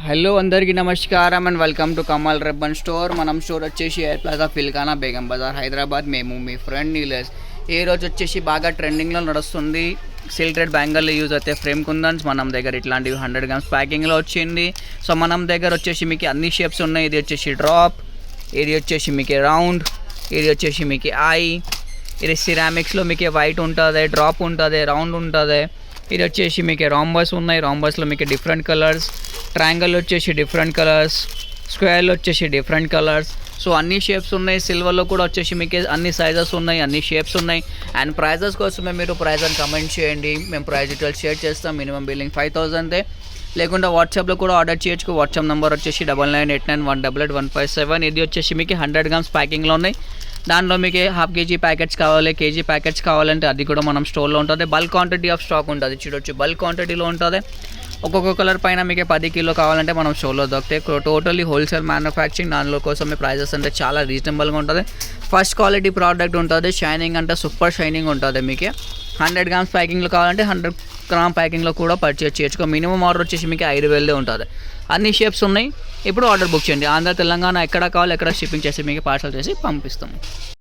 Hello అందరికీ నమస్కారం and welcome to Kamal రబ్బన్ store. మనం స్టోర్ వచ్చేసి ఎయిర్ ప్లాజా ఫిల్కానా బేగం బజార్ హైదరాబాద్. మేము మీ ఫ్రెండ్ నీలస్. ఈ రోజు వచ్చేసి బాగా ట్రెండింగ్లో నడుస్తుంది సిల్క్ థ్రెడ్ బ్యాంగిల్ యూజ్ అయితే ఫ్రేమ్ కుందన్స్ మన దగ్గర ఇట్లాంటివి 100 గ్రామ్స్ ప్యాకింగ్లో వచ్చింది. సో మనం దగ్గర వచ్చేసి మీకు అన్ని షేప్స్ ఉన్నాయి. ఇది వచ్చేసి డ్రాప్, ఇది వచ్చేసి మీకు రౌండ్, ఇది వచ్చేసి మీకు ఐ, ఇది సిరామిక్స్లో మీకు వైట్ ఉంటుంది, డ్రాప్ ఉంటుంది, రౌండ్ ఉంటుంది. ఇది వచ్చేసి మీకు రాంబస్ ఉన్నాయి. రాంబస్లో మీకు డిఫరెంట్ కలర్స్, ట్రయాంగిల్ వచ్చేసి డిఫరెంట్ కలర్స్, స్క్వేర్లో వచ్చేసి డిఫరెంట్ కలర్స్. సో అన్ని షేప్స్ ఉన్నాయి. సిల్వర్లో కూడా వచ్చేసి మీకు అన్ని సైజెస్ ఉన్నాయి, అన్ని షేప్స్ ఉన్నాయి. అండ్ ప్రైజెస్ కోసమే మీరు ప్రైజ్ అని కమెంట్ చేయండి, మేము ప్రైజ్ డీటెయిల్స్ షేర్ చేస్తాం. మినిమం బిల్లింగ్ 5000, లేకుంటే వాట్సాప్లో కూడా ఆర్డర్ చేయొచ్చు. వాట్సాప్ నెంబర్ వచ్చేసి 9989188157. ఇది వచ్చేసి మీకు 100 గ్రామ్స్ ప్యాకింగ్లో ఉన్నాయి. దాంట్లో మీకు హాఫ్ కేజీ ప్యాకెట్స్ కావాలి, కేజీ ప్యాకెట్స్ కావాలంటే అది కూడా మనం స్టోర్లో ఉంటుంది. బల్క్ క్వాంటిటీ ఆఫ్ స్టాక్ ఉంటుంది, చూడొచ్చు బల్క్ క్వాంటిటీలో ఉంటుంది. ఒక్కొక్క కలర్ పైన మీకు 10 కిలో కావాలంటే మనం స్టోర్లో దొరుకుతాయి. Totally wholesale manufacturing. దానిలో కోసం మీ ప్రైజెస్ అంటే చాలా రీజనబుల్గా ఉంటుంది. ఫస్ట్ క్వాలిటీ ప్రోడక్ట్ ఉంటుంది. షైనింగ్ అంటే సూపర్ షైనింగ్ ఉంటుంది. మీకు 100 గ్రామ్స్ ప్యాకింగ్లో కావాలంటే 100 గ్రామ్ ప్యాకింగ్లో కూడా పర్చేజ్ చేయొచ్చు. మినిమం ఆర్డర్ వచ్చేసి మీకు 5000 ఉంటుంది. అన్ని షేప్స్ ఉన్నాయి. ఇప్పుడు ఆర్డర్ బుక్ చేయండి. ఆంధ్ర తెలంగాణ ఎక్కడ కావాలి ఎక్కడ షిప్పింగ్ చేసి మీకు పార్సల్ చేసి పంపిస్తాము.